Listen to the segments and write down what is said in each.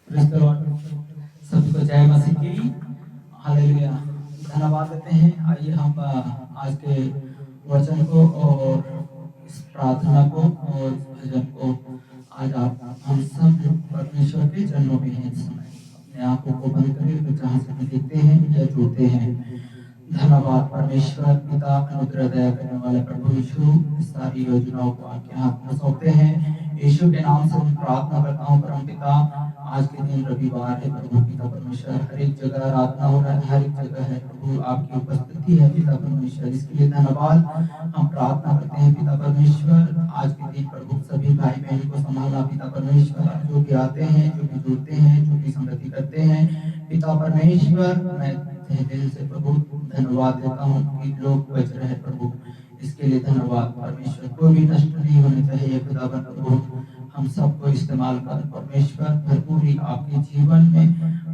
Praise the Lord. सभी को जय मसीह की। हालेलुया। धन्यवाद देते हैं। आइए हम आज के वचन को और इस प्रार्थना को और इस भजन को आज आप हम सब परमेश्वर के चरणों में हैं। इस समय अपने आंखों को बंद करें तो जहाँ से हम देखते हैं या जुड़ते हैं। धन्यवाद परमेश्वर पिता, अनुग्रह दया करने वाले प्रभु यीशु, इस सारी योजनाओं को आपके हाथ में सौंपते हैं। यीशु के नाम से हम प्रार्थना करता हूँ परम पिता। आज के दिन रविवार है प्रभु पिता परमेश्वर, हर एक जगह आराधना हो रहा है, हर एक जगह है प्रभु आपकी उपस्थिति है पिता परमेश्वर, इसके लिए धन्यवाद। हम प्रार्थना करते हैं पिता परमेश्वर, आज के दिन प्रभु सभी भाई बहन को संभालना पिता परमेश्वर, जो भी आते हैं, जो भी जुड़ते हैं, जो भी संगति करते हैं पिता परमेश्वर, मैं तहे दिल से प्रभु धन्यवाद देता हूँ कि लोग बच रहे प्रभु, इसके लिए धन्यवाद परमेश्वर। कोई भी नष्ट नहीं होने चाहिए खुदावन प्रभु, हम सबको इस्तेमाल कर परमेश्वर। भरपूरी आपके जीवन में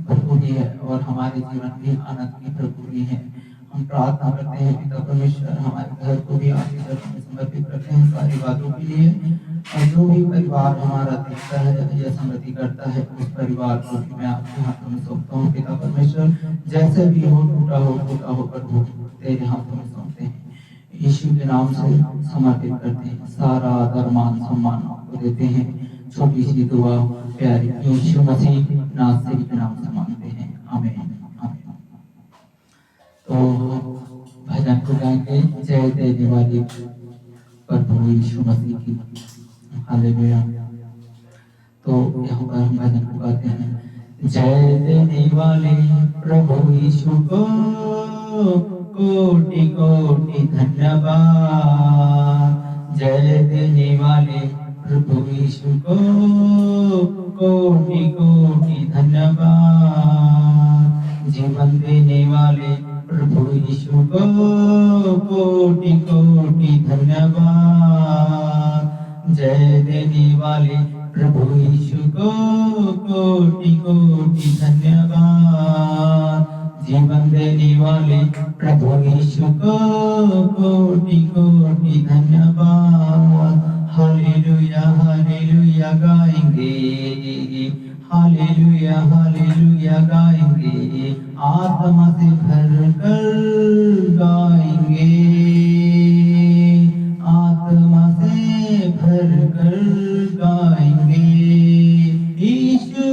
भरपूरी है और हमारे जीवन भी आनंद की भरपूरी है। हम प्रार्थना करते हैं पिता परमेश्वर, हमारे घर को भी आपके चरणों में समर्पित करते हैं सारी बातों के लिए। और जो भी परिवार हमारा देखता है या संगति करता है, उस परिवार को भी मैं आपके हाथों में सौंपता हूँ पिता परमेश्वर। जैसे भी हो, टूटा हो फूटा हो प्रभु, तेरे हाथों में सौंपते हैं। यीशु के नाम से समर्पित करते हैं, सारा आदर मान सम्मान आपको देते हैं। छोटी सी दुआ प्यारी यीशु मसीह नासरी के नाम से मांगते हैं, आमीन आमीन। तो भजन को गाएंगे, जय देने वाले प्रभु यीशु मसीह की। हालेलुया। तो यहाँ पर हम भजन को गाते हैं, जय देने वाले प्रभु यीशु को कोटि कोटि धन्यवाद। जय देने वाले प्रभु यीशु को कोटि कोटि धन्यवाद। जीवन देने वाले प्रभु यीशु को कोटि कोटि धन्यवाद। जय देने वाले प्रभु यीशु को कोटि कोटि धन्यवाद। जीवन देने वाले प्रभु यीशु को कोटि कोटि धन्यवाद। हालेलुया हालेलुया गाएंगे, हालेलुया हालेलुया गाएंगे, आत्मा से भर कर गाएंगे, आत्मा से भर कर गाएंगे। यीशु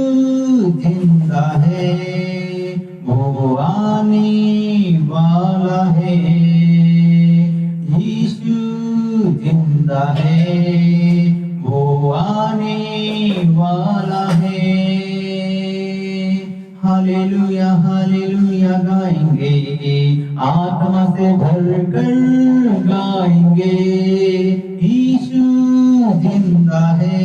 जिंदा है, वो आने वाला है। यीशु जिंदा है, वो आने वाला है। हालेलुया हालेलुया गाएंगे, आत्मा से भर कर गाएंगे। यीशु जिंदा है,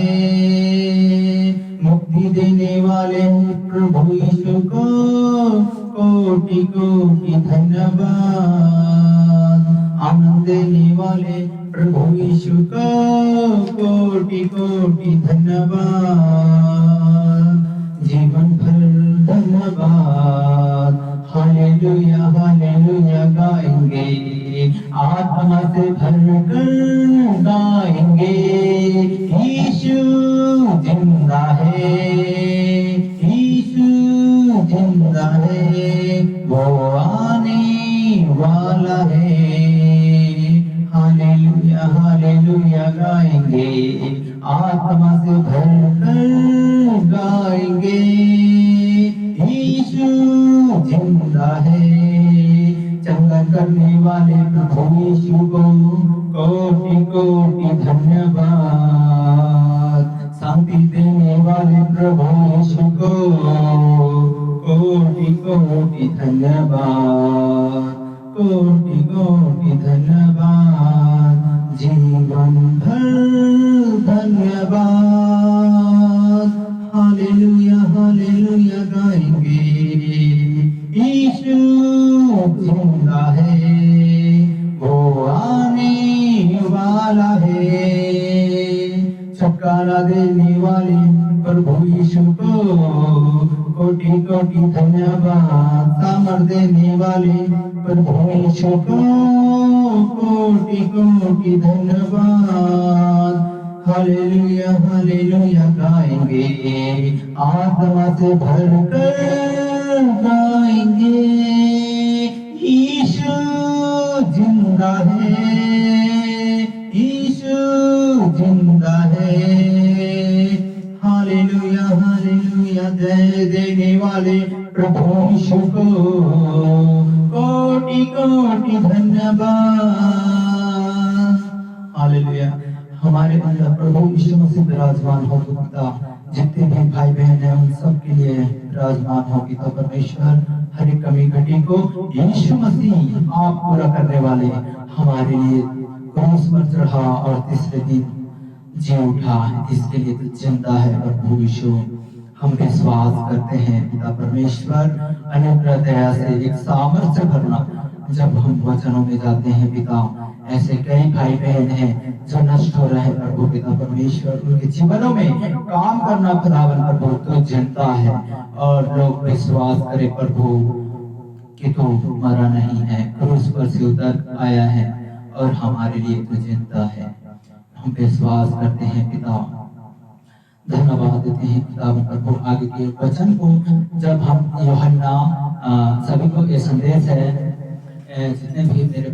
मुक्ति देने वाले प्रभु यीशु को कोटि कोटि धन्यवाद। आनंद देने वाले प्रभु यीशु को कोटि कोटि धन्यवाद। जीवन भर धन्यवाद। हालेलुया हालेलुया गाएंगे, आत्मा से भर कर गाएंगे। यीशु जिंदा है, यीशु जिंदा है, वो आने वाला है। हालेलुया हालेलुया गाएंगे, आत्मा से भर कर गाएंगे। यीशु जिंदा है, चंगा करने वाले प्रभु यीशु को कोटि कोटि धन्यवाद। शांति देने वाले प्रभु यीशु को कोटि कोटि धन्यवाद, कोटि कोटि धन्यवाद। जीवन भर धन्यवाद। हालेलुया हालेलुया गाएंगे, यीशु जिंदा है, वो आने वाला है। छुटकारा देने वाले प्रभु यीशु को कोटि कोटि धन्यवाद। सामर्थ देने वाले प्रभु यीशु को कोटि कोटि धन्यवाद। हालेलुया हालेलुया गाएंगे, आत्मा से भरकर गाएंगे। यीशु जिंदा है, यीशु जिंदा है। हालेलुया हालेलुया, जय देने वाले प्रभु यीशु को कोटि कोटि धन्यवाद। हालेलुया। हमारे अंदर प्रभु यीशु मसीह विराजमान हो तो पिता, जितने भी भाई बहन हैं उन सब के लिए विराजमान हो पिता परमेश्वर। हर एक कमी घटी को यीशु मसीह आप पूरा करने वाले हमारे लिए क्रूस पर चढ़ा और तीसरे दिन जी उठा, इसके लिए तो जिंदा है प्रभु यीशु। हम विश्वास करते हैं पिता परमेश्वर, अनुग्रह दया से एक सामर्थ्य भरना जब हम वचनों में जाते हैं पिता। ऐसे कई भाई बहन हैं जो नष्ट हो रहे हैं प्रभु पिता परमेश्वर, उनके जीवनों में काम करना खुदावन प्रभु तो जनता है, और लोग विश्वास करें प्रभु कि तो मरा नहीं है, क्रूस पर से उतर आया है और हमारे लिए तो जिंदा है। हम विश्वास करते हैं पिता, धन्यवाद देते हैं पिता प्रभु। आगे के वचन को जब हम यूहन्ना, सभी को ये संदेश है, जितने भी मेरे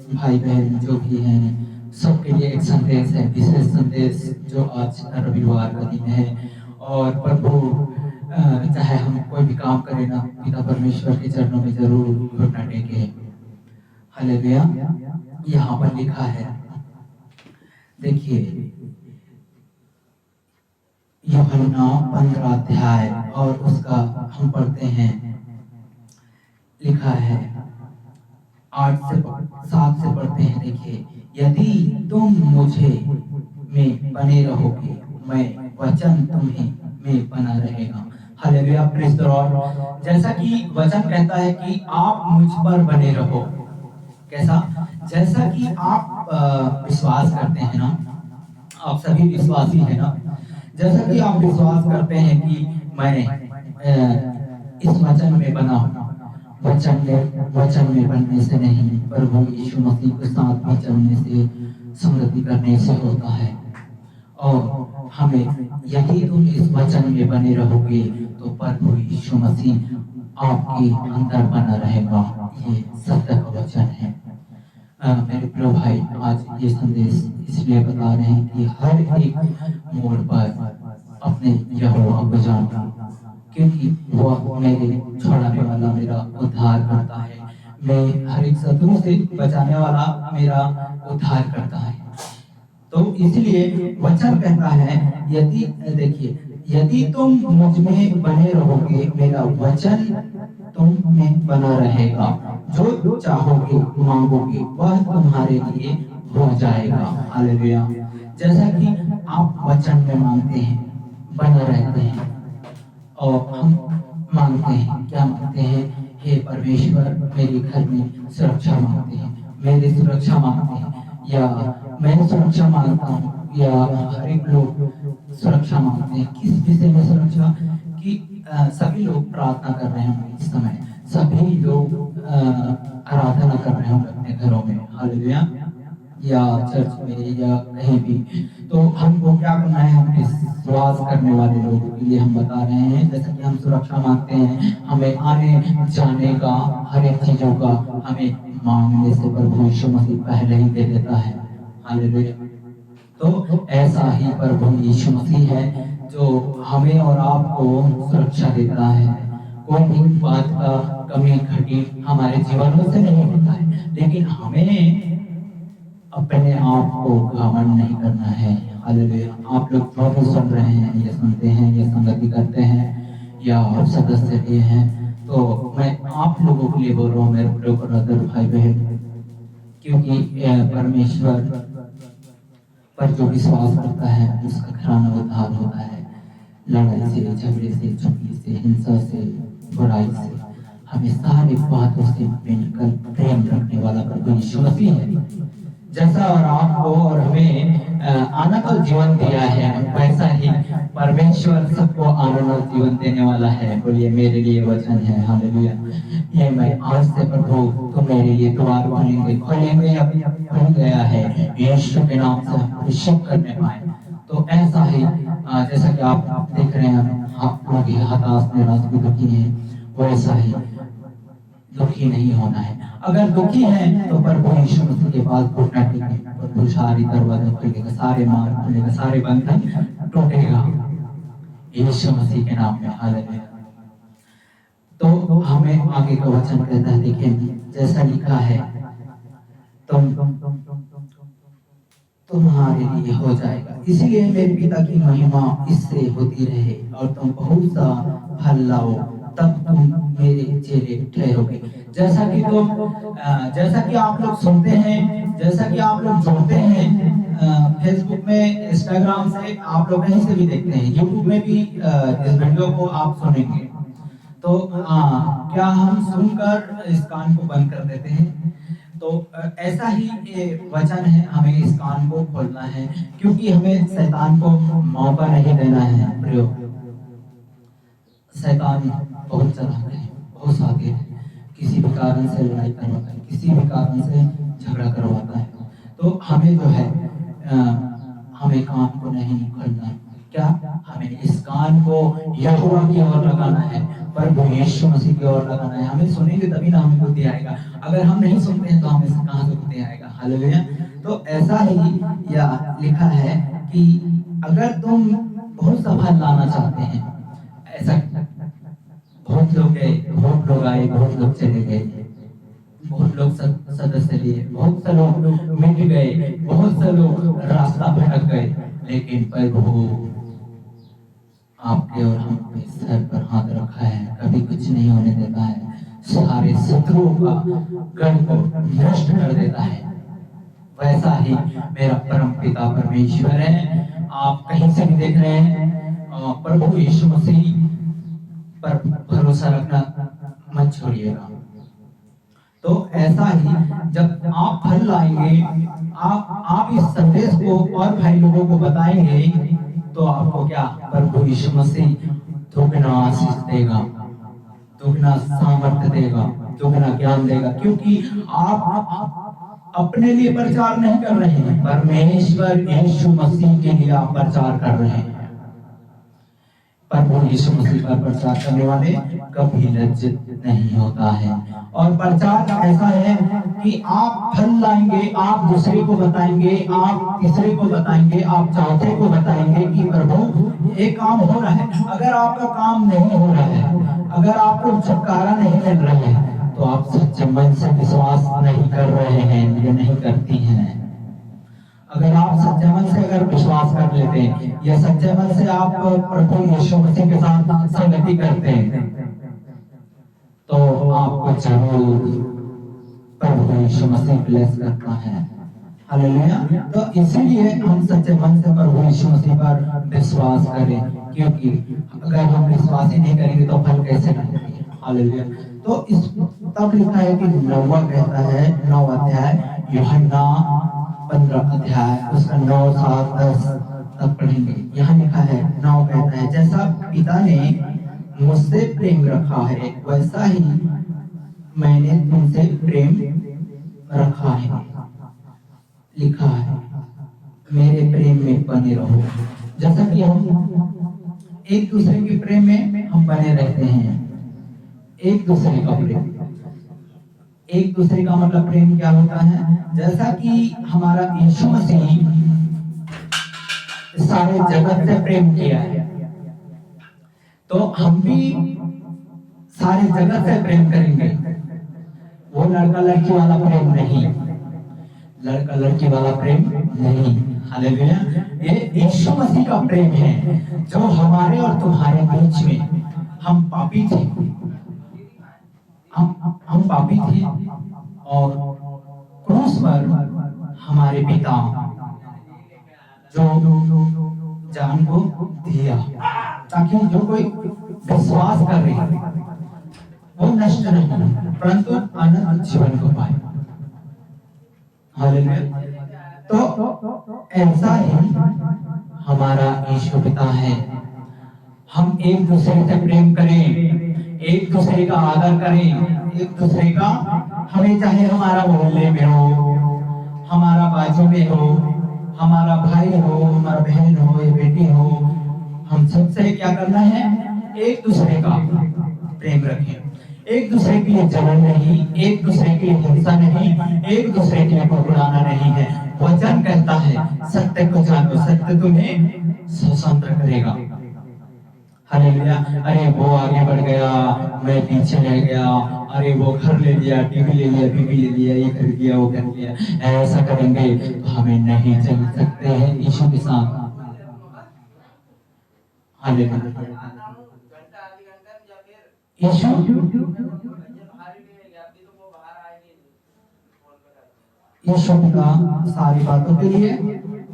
भाई बहन जो भी हैं सबके लिए एक संदेश है, विशेष संदेश जो आज रविवार का दिन है। और प्रभु चाहे हम कोई भी काम करें ना, पिता परमेश्वर के चरणों में जरूर घुटना टेके। हालेलुया। यहाँ पर लिखा है, देखिए यूहन्ना 15 अध्याय और उसका हम पढ़ते हैं, लिखा है 8 से 7 से पढ़ते हैं। देखिए, यदि तुम मुझे में बने रहोगे, मैं वचन तुम्हें में बना रहेगा। Hallelujah, praise the Lord. जैसा कि वचन कहता है कि आप मुझ पर बने रहो, कैसा? जैसा कि आप विश्वास करते हैं ना, आप सभी विश्वासी हैं ना, जैसा कि आप विश्वास करते हैं कि मैं इस वचन में बना हूँ। वचन में बनने से नहीं, प्रभु यीशु मसीह के साथ में चलने से, संगति करने से होता है। और हमें, यदि तुम इस वचन में बने रहोगे तो प्रभु यीशु मसीह आपके अंदर बना रहेगा। ये सत्य का वचन है। मेरे प्रिय भाई, आज ये संदेश इसलिए बता रहे हैं कि हर एक मोड़ पर अपने यहोवा को जानो, क्योंकि वह मेरे छुड़ाने वाला, मेरा उद्धार करता है। मैं हर एक शत्रु से बचाने वाला मेरा उद्धार करता है। तो इसलिए वचन कहता है, यदि देखिए, यदि तुम मुझ में बने रहोगे, मेरा वचन तुम में बना रहेगा, जो चाहोगे मांगोगे वह तुम्हारे लिए हो जाएगा। हालेलुया। जैसा कि आप वचन में मांगते हैं, बने रहते हैं, और हम मांगते हैं, क्या मांगते हैं? हे परमेश्वर, मेरे घर में सुरक्षा मांगते हैं, मेरी सुरक्षा मांगते हैं, या मैं सुरक्षा मांगता हूँ, या हर एक लोग सुरक्षा मांगते हैं। किस विषय में सुरक्षा? कि सभी लोग प्रार्थना कर रहे होंगे इस समय, सभी लोग आराधना कर रहे होंगे अपने घरों में, हालेलुया, या चर्च में या कहीं भी। तो हमको क्या करना है? हम विश्वास करने वाले लोगों के लिए हम बता रहे हैं, जैसे कि हम सुरक्षा मांगते हैं, हमें आने जाने का, हर एक चीजों का हमें मांगने से प्रभु यीशु मसीह पहले ही दे देता है। हालेलुया। तो ऐसा ही प्रभु यीशु मसीह है जो हमें और आपको सुरक्षा देता है। कोई भी बात का कमी घटी हमारे जीवनों से नहीं होता है, लेकिन हमें अपने आप को घमंड नहीं करना है। हालेलुया। आप लोग जो भी सुन रहे हैं, ये सुनते हैं, ये संगति करते हैं, या आप सदस्य भी हैं, तो मैं आप लोगों के लिए बोल रहा हूँ, मेरे प्रिय ब्रदर भाई बहन, क्योंकि परमेश्वर पर जो विश्वास करता है उसका घराना उद्धार होता है। लड़ाई से, झगड़े से, चुगली से, हिंसा से, बुराई से, हमें सारी बातों से मिलकर प्रेम रखने वाला प्रभु यीशु मसीह है। जैसा और आपको और हमें आनंद जीवन दिया है, वैसा ही परमेश्वर सबको आनंद जीवन देने वाला है। बोलिए मेरे लिए वचन है। हालेलुया। ये मैं आज से प्रभु तुम मेरे लिए द्वार खोलेंगे अभी खुल गया है, यीशु के नाम से हम रिसीव करने पाए। तो ऐसा ही जैसा कि आप देख रहे हैं, आप लोग हताश निराश भी दुखी हैं, वैसा ही दुखी नहीं होना है। अगर दुखी है तो प्रभु यीशु मसीह के पास घुटना टेके, प्रभु सारी दरवाजा खुलेगा, सारे मार्ग खुलेगा, सारे बंधन टूटेगा यीशु मसीह के नाम में। हालेलुया। तो हमें आगे का वचन कहता है, देखिए जैसा लिखा है, तुम्हारे लिए हो जाएगा, इसलिए मेरे पिता की महिमा इससे होती रहे और तुम बहुत सा फल लाओ, तब तुम मेरे चेले ठहरोगे। जैसा कि आप लोग सुनते हैं, जैसा कि आप लोग जोड़ते हैं फेसबुक में, इंस्टाग्राम से, आप लोग कहीं से भी देखते हैं, यूट्यूब में भी इस वीडियो को आप सुनेंगे, तो क्या हम सुनकर इस कान को बंद कर देते हैं? तो ऐसा ही वचन है, हमें इस कान को खोलना है, क्योंकि हमें शैतान को मौका नहीं देना है। प्रयोग शैतान बहुत चालाक है, बहुत शातिर है, किसी भी कारण से लड़ाई करवाता है, किसी भी कारण से झगड़ा करवाता है। तो हमें जो है हमें कान को नहीं खोलना। क्या हमें इस कान को यहोवा की ओर लगाना है, प्रभु यीशु मसीह की ओर लगाना है। हमें सुनेंगे तभी ना हमें बुद्धि आएगा, अगर हम नहीं सुनते हैं तो हमें कहां से बुद्धि आएगा? हालेलुया। तो ऐसा ही या लिखा है कि अगर तुम बहुत सफल लाना चाहते हैं, ऐसा बहुत लोग गए, बहुत लोग आए, बहुत लोग चले गए, बहुत लोग सदस्य लिए, बहुत से लोग मिट गए, बहुत से लोग रास्ता भटक गए, लेकिन प्रभु आपके और हम पे सर पर हाथ रखा है, कभी कुछ नहीं होने देता है, सारे शत्रुओं का गढ़ को नष्ट कर देता है। वैसा ही मेरा परम पिता परमेश्वर है। आप कहीं से भी देख रहे हैं, प्रभु यीशु मसीह पर भरोसा रखना मत छोड़िएगा। तो ऐसा ही जब आप फल लाएंगे, आप इस संदेश को और भाई लोगों को बताएंगे, तो आपको क्या प्रभु यीशु मसीह दुगना आशीष देगा, दुगना सामर्थ्य देगा, दुगना ज्ञान देगा, क्योंकि आप अपने लिए प्रचार नहीं कर रहे हैं, परमेश्वर यीशु मसीह के लिए आप प्रचार कर रहे हैं। प्रभु यीशु मसीह का प्रचार करने वाले कभी लज्जित नहीं होता है। और प्रचार ऐसा है कि आप फल लाएंगे, आप दूसरे को बताएंगे, आप तीसरे को बताएंगे, आप चौथे को बताएंगे कि प्रभु एक काम हो रहा है। अगर आपका काम नहीं हो रहा है, अगर आपको छुटकारा नहीं मिल रहा है, तो आप सच्चे मन से विश्वास नहीं कर रहे हैं या नहीं करती हैं। अगर आप सच्चे मन से अगर विश्वास कर लेते हैं या सच्चे मन से आप प्रभु यीशु मसीह के साथ संगति करते हैं, तो आपको जरूर प्रभु यीशु मसीह ब्लेस करता है। हालेलुया। तो इसीलिए हम सच्चे मन से प्रभु यीशु मसीह पर विश्वास करें, क्योंकि अगर हम विश्वास ही नहीं करेंगे तो फल कैसे मिलेंगे? हालेलुया। तो इस तब लिखा है कि 9वां कहता है, 9वां अध्याय यूहन्ना 15 अध्याय उसका 9, 7, 10 तक पढ़ेंगे। यहाँ लिखा है, 9 कहता है, जैसा पिता ने मुझसे प्रेम रखा है, वैसा ही मैंने तुमसे प्रेम रखा है। लिखा है मेरे प्रेम में बने रहो। जैसा कि हम एक दूसरे के प्रेम में हम बने रहते हैं। एक दूसरे का प्रेम, एक दूसरे का मतलब प्रेम क्या होता है? जैसा कि हमारा यीशु मसीह सारे जगत से प्रेम किया है, तो हम भी सारे जगत से प्रेम करेंगे। वो लड़का लड़की वाला प्रेम नहीं, लड़का लड़की वाला प्रेम नहीं। हालेलुया। ये यीशु मसीह का प्रेम है, जो हमारे और तुम्हारे बीच में, हम पापी थे, हम पापी थे, और क्रूस पर हमारे पिता जो जान को दिया, ताकि जो कोई विश्वास कर रहे वो नष्ट नहीं परंतु अनंत जीवन को पाए। हालेलुया। तो ऐसा ही हमारा यीशु पिता है। हम एक दूसरे से प्रेम करें, एक दूसरे का आदर करें, एक दूसरे का, हमें चाहे हमारा मोहल्ले में हो, हमारा बाजू में हो, हमारा भाई हो, हमारा बहन हो या बेटी हो, हम सबसे क्या करना है, एक दूसरे का प्रेम रखें। एक दूसरे के लिए जलन नहीं, एक दूसरे के लिए हिंसा नहीं, एक दूसरे के लिए बुराना नहीं है। वचन कहता है सत्य को जानो, सत्य तुम्हें स्वतंत्र करेगा। हालेलुया। अरे वो आगे बढ़ गया, मैं पीछे रह गया, अरे वो घर ले लिया, टीवी ले लिया, बीवी ले लिया, ये कर लिया, वो कर लिया, ऐसा करेंगे तो हमें नहीं चल सकते हैं यीशु के साथ। हालेलुया। यीशु यीशु का सारी बातों के लिए,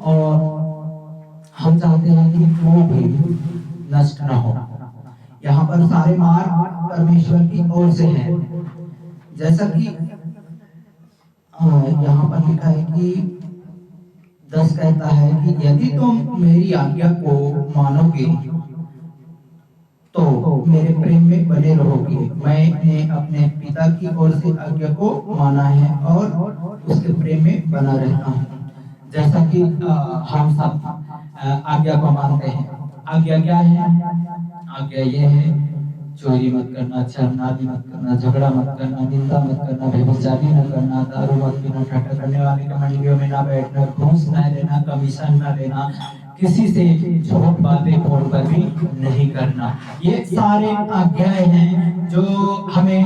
और हम चाहते हैं कि वो भी नष्ट न हो। यहाँ पर सारे मार्ग परमेश्वर की ओर से है। जैसा कि यहाँ पर लिखा है कि 10 कहता है कि यदि तुम मेरी आज्ञा को मानोगे तो मेरे प्रेम में बने रहोगे। मैंने अपने पिता की ओर से आज्ञा को माना है और उसके प्रेम में बना रहता हूँ। जैसा कि हम सब आज्ञा को मानते हैं। आज्ञा क्या है? आज्ञा ये है, चोरी मत करना, छलनादी मत करना, झगड़ा मत करना, निंदा मत करना, व्यभिचारी न करना, दारू मत पीना, ठट्ठा करने वाले के मंडलियों में ना बैठना, घूस न लेना, कमीशन न लेना, किसी से झूठ बातें फोन पर भी नहीं करना। ये सारे आज्ञाएं हैं जो हमें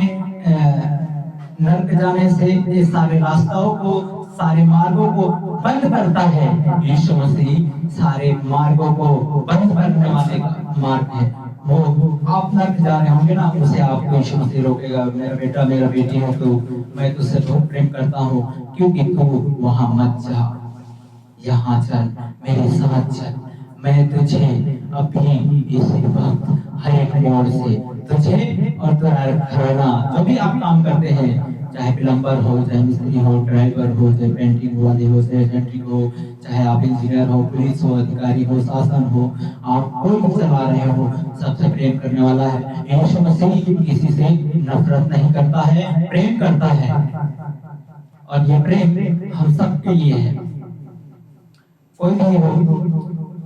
नरक जाने से, ये सारे रास्ताओं को, सारे मार्गों को बंद करता है। यीशु मसीह सारे मार्गों को बंद करने वाले का मार्ग है। वो आप नरक जा रहे होंगे ना, उसे आपको यीशु मसीह रोकेगा, मेरा बेटा मेरा बेटी है, तो मैं तुझसे बहुत प्रेम करता हूँ, क्योंकि तू वहां मत जा, यहाँ चल, मेरे साथ चल। मैं तुझे अभी इसी वक्त हर एक मोड़ से तुझे और तुम्हारा घराना, जो भी आप काम करते हैं, चाहे प्लम्बर हो, चाहे मिस्त्री हो, ड्राइवर हो, चाहे पेंटिंग वाले हो, चाहे सेंट्रिक हो, चाहे आप इंजीनियर हो, पुलिस हो, अधिकारी हो, शासन हो, आप कोई भी चला रहे हो, सबसे प्रेम करने वाला है। यीशु मसीह किसी से नफरत नहीं करता है, प्रेम करता है, और ये प्रेम हम सबके लिए है। कोई भी हो,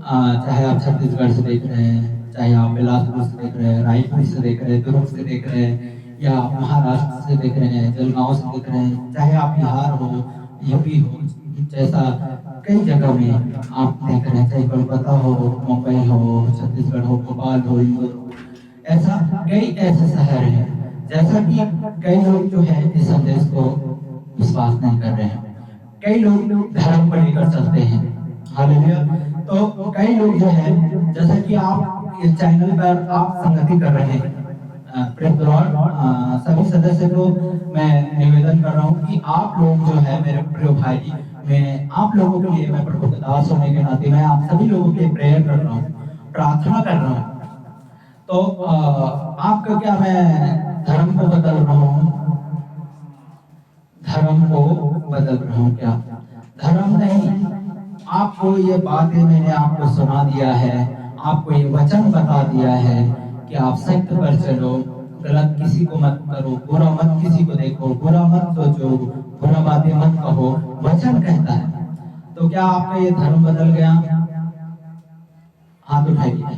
चाहे आप छत्तीसगढ़ से देख रहे हैं, चाहे आप बिलासपुर से देख रहे हैं, रायपुर से देख रहे हैं, दुर्ग से देख रहे हैं, या महाराष्ट्र से देख रहे हैं, जलगांव से देख रहे हैं, चाहे आप बिहार हो, यूपी हो, जैसा कई जगह में आप देख रहे हैं, चाहे कोलकाता हो, मुंबई हो, छत्तीसगढ़ हो, भोपाल हो, इंदौर हो, ऐसा कई ऐसे शहर हैं। जैसा कि कई लोग जो है इस संदेश को विश्वास नहीं कर रहे हैं, कई लोग धर्म को लेकर चलते हैं। हालेलुया। तो कई लोग जो है, जैसा कि आप इस चैनल पर आप संगति कर रहे हैं, प्रेज़ द लॉर्ड, सभी सदस्य को मैं निवेदन कर रहा हूँ कि आप लोग जो है मेरे प्रिय भाई, मैं आप लोगों के लिए, मैं प्रभु के दास होने के नाते मैं आप सभी लोगों के लिए प्रेयर कर रहा हूँ, प्रार्थना कर रहा हूँ। तो आपका क्या, मैं धर्म को बदल रहा हूँ, धर्म को बदल रहा हूँ क्या? धर्म नहीं, आपको ये बातें मैंने आपको सुना दिया है, आपको ये वचन बता दिया है कि आप सत्य पर चलो, गलत किसी को मत करो, बुरा मत किसी को देखो, बुरा मत सोचो, बुरा बातें मत कहो, वचन कहता है। तो क्या आपका ये धर्म बदल गया? हाथ उठाइए।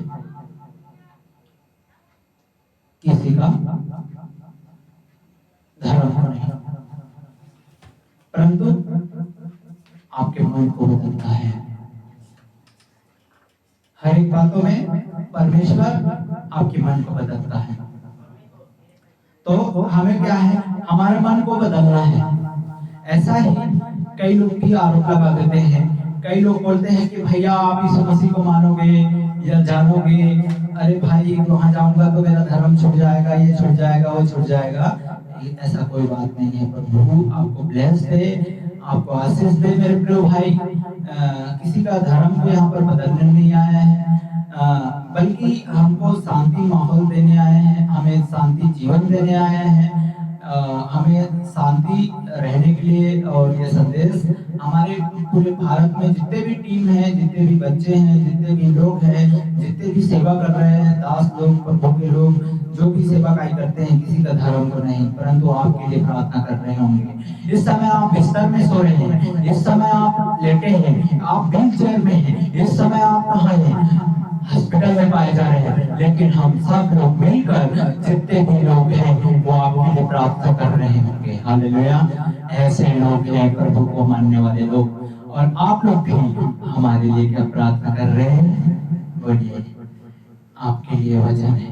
किसी का धर्म नहीं, परंतु आपके मन को बदलता है। हर एक बातों में परमेश्वर आपके मन को बदलता है। तो हमें क्या है, हमारे मन को बदलना है। ऐसा ही कई लोग भी आरोप लगा देते हैं, कई लोग बोलते हैं कि भैया आप यीशु मसीह को मानोगे या जानोगे, अरे भाई वहां जाऊंगा तो मेरा धर्म छूट जाएगा, ये छूट जाएगा, वो छूट जाएगा। ऐसा कोई बात नहीं है। प्रभु आपको ब्लेस दे, आपको आशीष दे मेरे प्रिय भाई। किसी का धर्म को यहाँ पर बदलने नहीं आया है, बल्कि हमको शांति माहौल देने आए हैं, हमें शांति जीवन देने आए हैं, हमें शांति रहने के लिए, और ये संदेश हमारे पूरे भारत में जितने भी टीम है, जितने भी बच्चे हैं, जितने भी लोग हैं, जितने भी सेवा कर रहे हैं, दास लोग, प्रभु के लोग, जो भी सेवा कार्य करते हैं, किसी का धर्म तो नहीं, परंतु आपके लिए प्रार्थना कर रहे होंगे। इस समय आप बिस्तर में सो रहे हैं, इस समय आप लेटे हैं, आप व्हील चेयर में हैं, इस समय आप कहाँ हैं? हॉस्पिटल में पाए जा रहे हैं, लेकिन हम सब लोग मिलकर जितने भी लोग हैं वो आपके लिए प्रार्थना कर रहे होंगे। हालेलुया। ऐसे लोग हैं प्रभु को मानने वाले लोग, और आप लोग भी हमारे लिए क्या प्रार्थना कर रहे हैं? बोलिए। आपके लिए वचन है।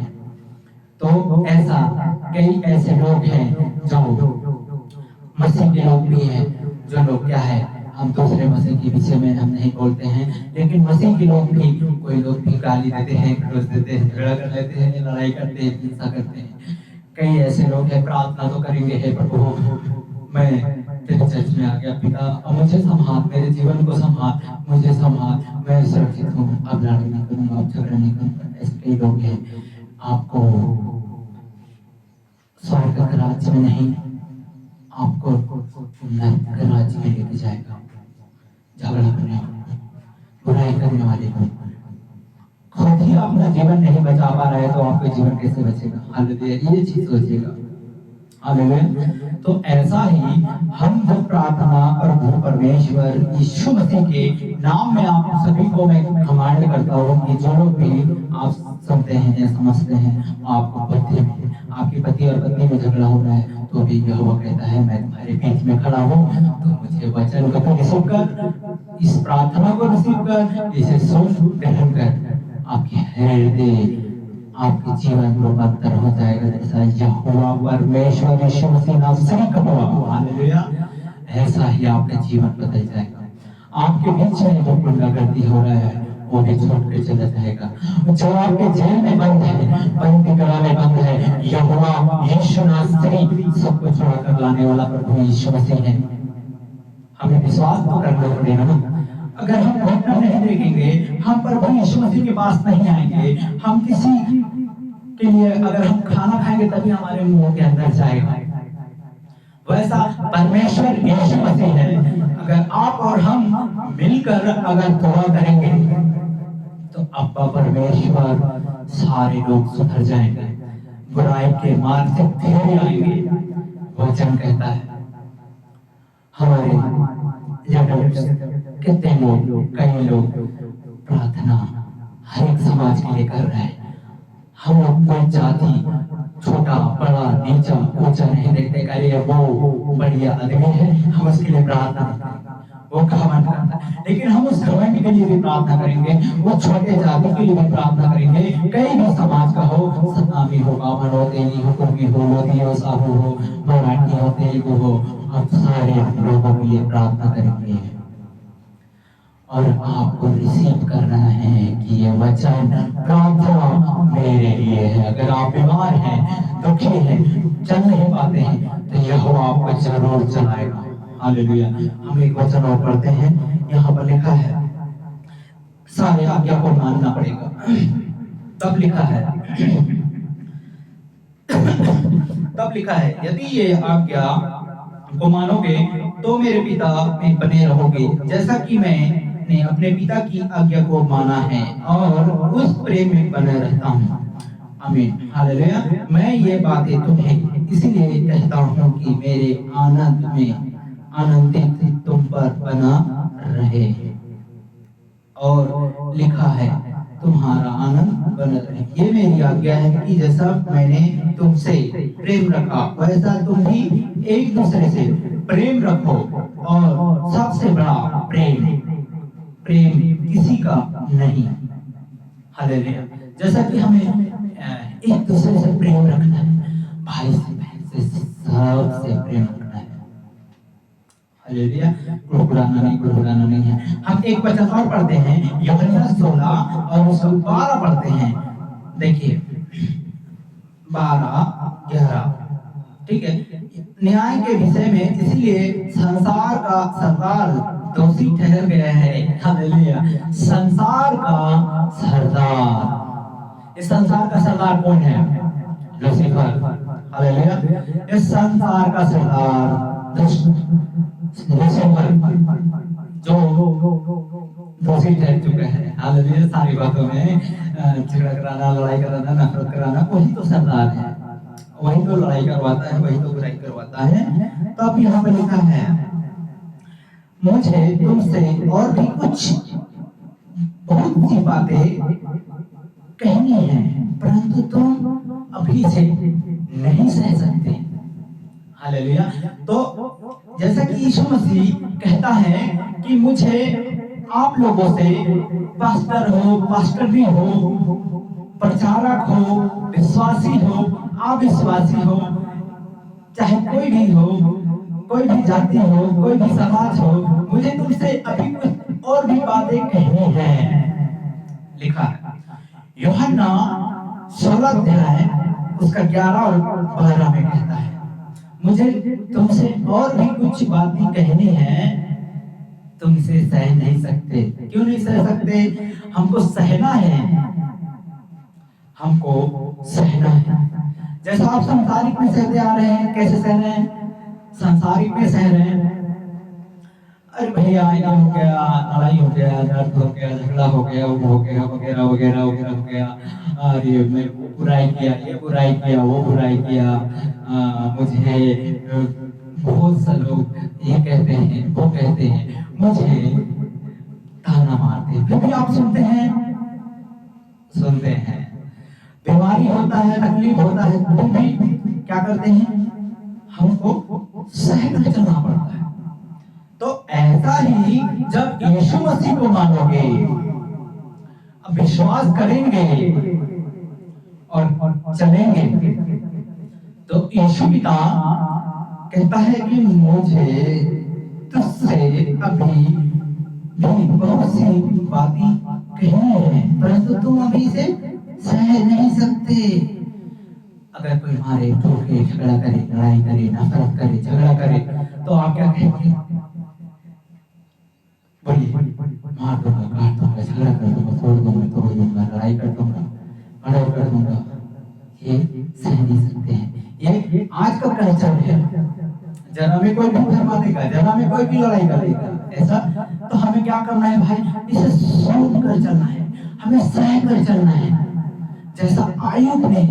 तो ऐसा कई ऐसे लोग हैं जो मसीह के लोग भी हैं, जो लोग क्या है, हम दूसरे मसीह के विषय में हम नहीं बोलते हैं, लेकिन मसीह के लोग भी, कोई लोग भी गाली देते हैं, क्रोध देते हैं, झगड़ा कर लेते हैं, लड़ाई करते हैं, हिंसा करते हैं। कई ऐसे लोग हैं, प्रार्थना तो करेंगे, हे प्रभु मैं तेरे चर्च में आ गया पिता, अब मुझे संभाल, मेरे जीवन को संभाल, मुझे संभाल, मैं सुरक्षित हूँ, अब लड़ाई नहीं करूंगा, अब झगड़ा नहीं करूंगा। ऐसे कई लोग हैं। आपको स्वर्ग के राज्य में नहीं, आपको नरक के राज्य में लेके जाएगा। झगड़ा करने वाले, बुराई करने वाले को खुद ही अपना जीवन नहीं बचा पा रहे तो आपका जीवन कैसे बचेगा? हालेलुया। ये चीज सोचिएगा। हालेलुया। तो ऐसा ही हम जब प्रार्थना प्रभु परमेश्वर यीशु मसीह के नाम में, आप सभी को मैं कमांड करता हूँ कि जो लोग भी आप सुनते हैं या समझते हैं, आपको पति में, आपके पति और पत्नी में झगड़ा हो रहा है, तो भी यहोवा कहता है मैं तुम्हारे बीच में खड़ा हूँ, तो मुझे वचन को रिसीव कर, इस प्रार्थना को रिसीव कर, इसे सुन ग्रहण कर, आपके हृदय, आपके जीवन में बदतर हो जाएगा, जैसा यहोवा परमेश्वर यीशु मसीह नासरी का हुआ। हालेलुया। ऐसा ही आपका जीवन बदल जाएगा। आपके बीच में जो गुंडागर्दी हो रहा है वो भी छोड़ के चला जाएगा। जो आपके जेल में बंद है, बंदी कड़ा में बंद है, यहोवा यीशु नासरी सबको छुड़ा कर लाने वाला प्रभु यीशु मसीह है। हमें विश्वास तो करना पड़ेगा ना। अगर हम घटना नहीं देखेंगे, हम प्रभु यीशु मसीह के पास नहीं आएंगे, हम किसी के लिए अगर हम खाना खाएंगे तभी हमारे मुंह के अंदर जाएगा। वैसा परमेश्वर यीशु मसीह है। अगर आप और हम मिलकर अगर दुआ करेंगे तो अब्बा परमेश्वर सारे लोग सुधर जाएंगे, बुराई के मार्ग से फिर आएंगे। वचन कहता है हमारे कितने लोग, कई लोग प्रार्थना हर एक समाज के लिए कर रहे हैं। हम लोग कोई जाति, छोटा बड़ा नीचा ऊंचा नहीं देखते, अरे वो बढ़िया आदमी है, हम उसके लिए प्रार्थना करते हैं। वो घमंड करता है, लेकिन हम उस घमंड के लिए भी प्रार्थना करेंगे, वो छोटे जाति के लिए भी प्रार्थना करेंगे। कई भी समाज का हो, सतामी हो, बामन हो, तेली हो, कुर्मी हो, लोधी हो, साहू हो, मराठी हो, तेलुगु हो, हम सारे लोगों के लिए प्रार्थना करेंगे। और आपको रिसीव करना है कि ये वचन प्रार्थना मेरे लिए है। अगर आप बीमार हैं, दुखी हैं, चल नहीं पाते हैं, तो यहोवा आपको जरूर चलाएगा। हालेलुया। हम एक वचन और पढ़ते हैं, यहाँ पर लिखा है सारे आज्ञा को मानना पड़ेगा। तब लिखा है तब लिखा है यदि ये आज्ञा को मानोगे तो मेरे पिता में बने रहोगे, जैसा कि मैंने अपने पिता की आज्ञा को माना है और उस प्रेम में बना रहता हूँ। आमीन। हालेलुया। मैं ये बातें तुम्हें इसलिए कहता हूँ कि मेरे आनंद में आनंदित तुम पर बना रहे, और लिखा है तुम्हारा आनंद बना रहे। ये मेरी आज्ञा है कि जैसा मैंने तुमसे प्रेम रखा वैसा तुम भी एक दूसरे से प्रेम रखो, और सबसे बड़ा प्रेम किसी का नहीं। हालेलुया। जैसा कि हमें एक दूसरे से प्रेम रखना है, भाई से बहन से सबसे प्रेम रखना है। हालेलुया। गुड़गुड़ाना नहीं है। हम एक वचन और पढ़ते हैं, यूहन्ना 16 और उसका 12 पढ़ते हैं। देखिए 12-11, ठीक है। न्याय के विषय में इसलिए संसार का सरदार दोषी ठहर गया है। हालेलुया। संसार का सरदार, इस संसार का सरदार कौन है? लूसीफर। हालेलुया। इस संसार का सरदार लूसीफर जो दोषी ठहर चुके हैं। हालेलुया। सारी बातों में झगड़ा कराना, लड़ाई कराना, नफरत कराना, वही तो सरदार है, वही तो लड़ाई करवाता है, वही तो बुराई करवाता है। तो अब यहाँ पे लिखा है, मुझे तुमसे और भी कुछ बहुत सी बातें कहनी है, परंतु तुम अभी से नहीं सह सकते। हालेलुया। तो जैसा कि यीशु मसीह कहता है कि मुझे आप लोगों से, पास्टर हो, पास्टरनी हो, प्रचारक हो, विश्वासी हो, अविश्वासी हो, चाहे कोई भी हो, कोई भी जाति हो, कोई भी समाज हो, मुझे तुमसे अभी कुछ और भी बातें कहनी है। लिखा है यूहन्ना 16 अध्याय उसका 11 और 12 में कहता है, मुझे तुमसे और भी कुछ बातें कहनी है, तुम इसे सह नहीं सकते। क्यों नहीं सह सकते? हमको सहना है, हमको सहना है। जैसा आप संसारिक में सहते आ रहे हैं, कैसे सह रहे हैं? संसारिक में सह रहे हैं, अरे भैया ये हो गया, लड़ाई हो गया, दर्द हो गया, झगड़ा हो गया, वो हो गया, वगैरह वगैरह वगैरह हो गया, और ये मैं बुराई किया, ये बुराई किया, वो बुराई किया, मुझे बहुत से लोग ये कहते हैं, वो कहते हैं, मुझे ताना मारते। फिर भी आप सुनते हैं, सुनते हैं। बीमारी होता है, तकलीफ होता है, फिर भी क्या करते हैं? हमको सहकर चलना पड़ता है। तो ऐसा ही जब यीशु मसीह को मानोगे, अब विश्वास करेंगे और चलेंगे, तो यीशु पिता कहता है कि मुझे तुझसे अभी भी बहुत सी बातें कहनी है, परंतु तुम अभी से सह नहीं सकते। अगर कोई मारे, ठोके, झगड़ा करे, लड़ाई करे, नफरत करे, झगड़ा करे, तो आप क्या कहेंगे? बोलिए, मार दूंगा, काट दूंगा, झगड़ा कर दूंगा, तोड़ दूंगा, लड़ाई कर दूंगा, मर्डर कर दूंगा। ये सह नहीं सकते हैं। ये आज का कल्चर है। जरा में कोई भी धर्मा देगा, जरा में कोई भी लड़ाई करेगा, ऐसा तो हमें क्या करना है भाई? इसे सूंघ कर चलना है, हमें सह कर चलना है। जैसा आयुब ने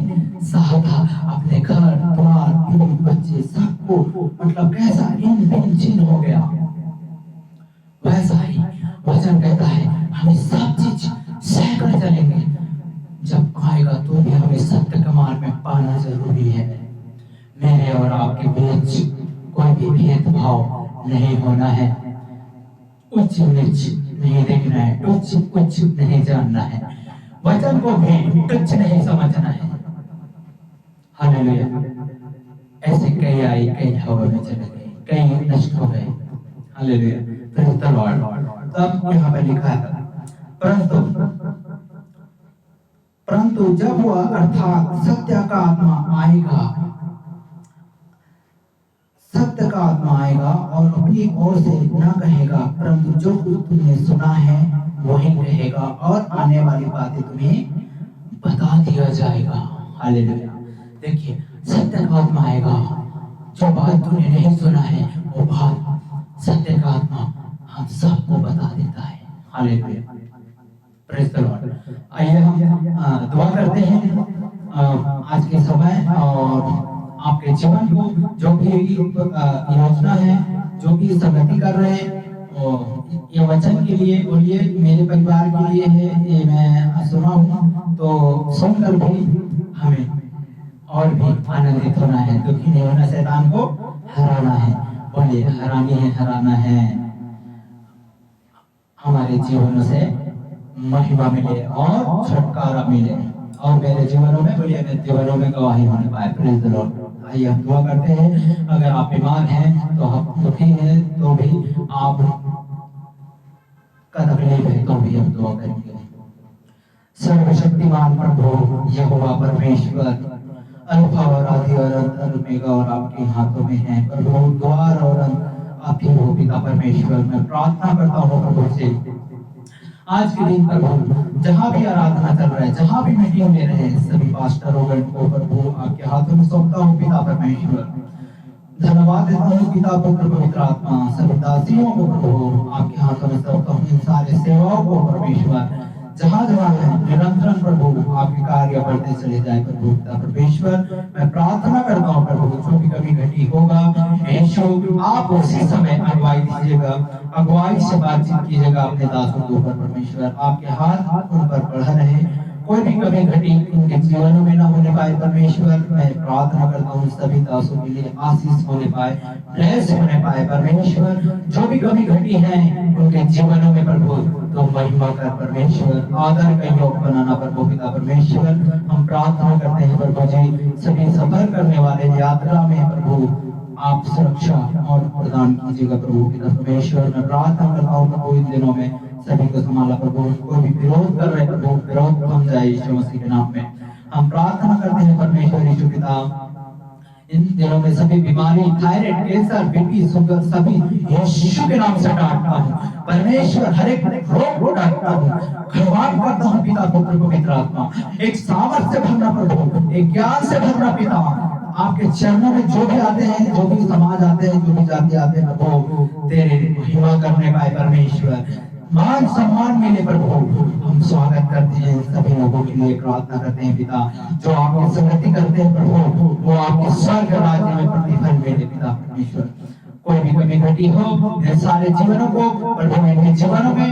सहा था अपने घर द्वार, बीवी बच्चे सबको, मतलब कैसा इन बिन छिन्न हो गया, वैसा ही वचन कहता है हमें सब चीज सह कर चलेंगे। जब आएगा तो भी हमें सत्य का मार्ग में पाना जरूरी है। मेरे और आपके बीच कोई भी भेदभाव नहीं होना है, उच्च नीच नहीं देखना है, तुच्छ उच्च नहीं जानना है, वचन को भी तुच्छ नहीं समझना है। हालेलुया। ऐसे कई आई, कई हवा में चले गए, कई नष्ट हो गए। हालेलुया। Praise the Lord. तब यहाँ पे लिखा है, परंतु जब वह अर्थात सत्य का आत्मा आएगा, सत्य का आत्मा आएगा और अपनी ओर से न कहेगा, परंतु जो कुछ तुमने सुना है वही कहेगा, और आने वाली बातें तुम्हें बता दिया जाएगा। हालेलुया। देखिए, सत्य का आत्मा आएगा, जो बात तुमने नहीं सुना है वो बात सत्य का आत्मा हम सबको बता देता है। हालेलुया। Praise the Lord. आइए हम दुआ करते हैं आज के समय और आपके जीवन को, जो भी योजना है, जो भी संगति कर रहे हैं, और ये वचन के लिए बोलिए, मेरे परिवार के लिए है, ये मैं सुना हूँ, तो सुनकर भी हमें और भी आनंदित होना है, दुखी नहीं होना, शैतान को हराना है। बोलिए, हरानी है, हराना है। हमारे जीवनों से महिमा मिले और छुटकारा मिले, और मेरे जीवनों में, बोलिए, मेरे जीवनों में गवाही होने पाए। Praise the Lord. आइए हम दुआ करते हैं। अगर आप बीमार हैं, तो आप दुखी हैं, तो भी आप का तकलीफ है, तो भी हम दुआ करेंगे। सर्वशक्तिमान प्रभु यहोवा परमेश्वर, अल्फा और आदि और अंत और ओमेगा, और आपके हाथों में है प्रभु द्वार और अंत आप ही हो पिता परमेश्वर। मैं प्रार्थना करता हूँ प्रभु से, आज के दिन प्रभु जहाँ भी आराधना चल रहा है, जहाँ भी मीटिंग में रहे, सभी पास्टरों को प्रभु आपके हाथों में सौंपता हूँ पिता परमेश्वर। धन्यवाद देता हूँ पिता पुत्र पवित्र आत्मा सभी दासियों को प्रभु आपके हाथों में सौंपता हूँ। इन सारे सेवाओं को परमेश्वर जहाँ जहाँ है निरंतर प्रभु आपके कार्य बढ़ते चले जाए प्रभु पिता परमेश्वर। मैं प्रार्थना करता हूँ प्रभु जो भी कभी घटी होगा यीशु आप उसी समय अगुवाई दीजिएगा, अगुवाई से बातचीत कीजिएगा अपने दासों के ऊपर परमेश्वर। आपके हाथ उन पर बढ़ा रहे, कोई भी कभी घटी उनके जीवनों में ना होने पाए परमेश्वर। मैं प्रार्थना करता हूँ सभी दासों के लिए आशीष होने पाए, ब्लेस होने पाए परमेश्वर। जो भी कभी घटी है उनके जीवनों में प्रभु तो महिमा कर परमेश्वर, आदर का योग बनाना प्रभु पिता परमेश्वर। हम प्रार्थना करते हैं प्रभु जी सभी सफर करने वाले यात्रा में प्रभु आप सुरक्षा और प्रदान कीजिएगा प्रभु पिता परमेश्वर। मैं प्रार्थना करता हूँ प्रभु इन दिनों में सभी को संभाला प्रभु, कोई भी विरोध कर रहे प्रभु विरोध थम जाए यीशु मसीह के नाम में। हम प्रार्थना करते हैं परमेश्वर यीशु पिता इन दिनों में सभी बीमारी थायराइड कैंसर बीपी शुगर सभी यीशु के नाम से डांटता हूँ परमेश्वर। हर एक रोग को डांटता हूँ, खिलवाड़ करता हूँ पिता पुत्र पवित्र आत्मा। एक सामर्थ से भरना प्रभु, एक ज्ञान से भरना पिता। आपके चरणों में जो भी आते हैं, जो भी समाज आते हैं, जो भी जाति आते हैं प्रभु तेरे महिमा करने पाए परमेश्वर, मान सम्मान मिले प्रभु। हम स्वागत करते हैं सभी लोगों के लिए प्रार्थना करते हैं पिता जो आपकी संगति करते हैं प्रभु वो आपके स्वर्ग राज्य में प्रतिफल मिले पिता परमेश्वर। कोई भी कमी घटी हो इन सारे जीवनों को प्रभु इनके जीवनों में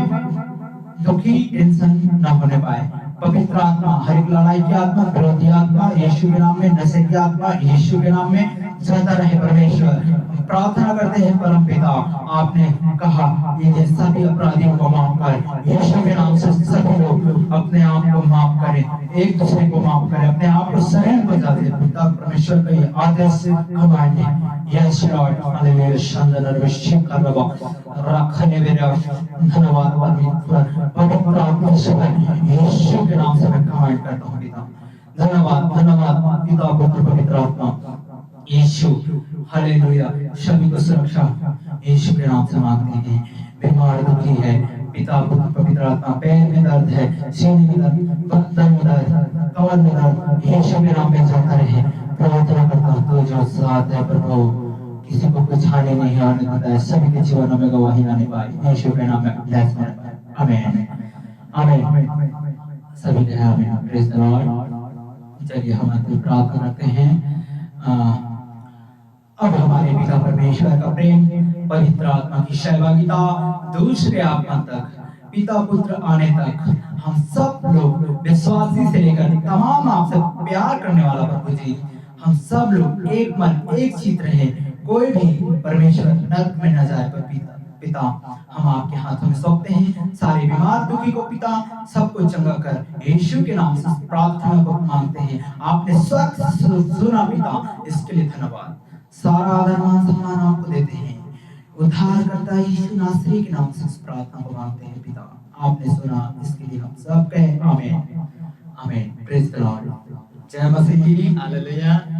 दुखी टेंशन न होने पाए। पवित्र आत्मा हर एक लड़ाई की आत्मा विरोधी आत्मा यीशु के नाम में, नशे की आत्मा यीशु के नाम में जाता रहे परमेश्वर। प्रार्थना करते हैं परम पिता आपने कहा ये सभी अपराधियों को माफ कर, यीशु के नाम से सभी लोग अपने आप को माफ करें, एक दूसरे को माफ करें, अपने आप को शरण बजा दे पिता परमेश्वर का ये आदेश कमांड है। यस लॉर्ड हालेलुया शानदार विश्व का रब रखने मेरा धन्यवाद परमेश्वर। पवित्र आत्मा से यीशु के नाम से मैं कमांड करता हूँ पिता। धन्यवाद धन्यवाद पिता पुत्र पवित्र आत्मा यीशु हालेलुया। सभी को सुरक्षा यीशु के नाम से मांगते हैं। बीमार दुखी है पिता पुत्र पवित्र आत्मा, पैर में दर्द है, सीने में दर्द, बदन में दर्द, कमर में दर्द यीशु के नाम में जाता रहे। प्रार्थना करता हूँ तो जो साथ है प्रभु किसी को कुछ हानि नहीं आने देता है, सभी के जीवनों में गवाही आने पाए यीशु के नाम में ब्लेस होने पाए। आमीन आमीन सभी ने आमीन प्रेज द लॉर्ड। चलिए हम प्रार्थना करते हैं। अब हमारे पिता परमेश्वर का प्रेम पवित्र आत्मा की सहभागिता दूसरे आत्मा तक पिता पुत्र आने तक हम सब लोग विश्वासी से लेकर तमाम आपसे प्यार करने वाला प्रभु जी हम सब लोग एक मन एक चित्त रहे, कोई भी परमेश्वर नरक में न जाए पर पिता हम आपके हाथों में सौंपते हैं। सारे बीमार दुखी को पिता सबको चंगा कर यीशु के नाम से प्रार्थना को मांगते हैं। आपने स्वर्ग सुना पिता, इसके लिए धन्यवाद। सारा आदर मान सम्मान आपको देते हैं। उद्धार करता यीशु नासरी के नाम से इस प्रार्थना को मांगते हैं पिता, आपने सुना इसके लिए हम सब कहें आमीन आमीन। Praise the Lord. जय मसीह की हालेलुया।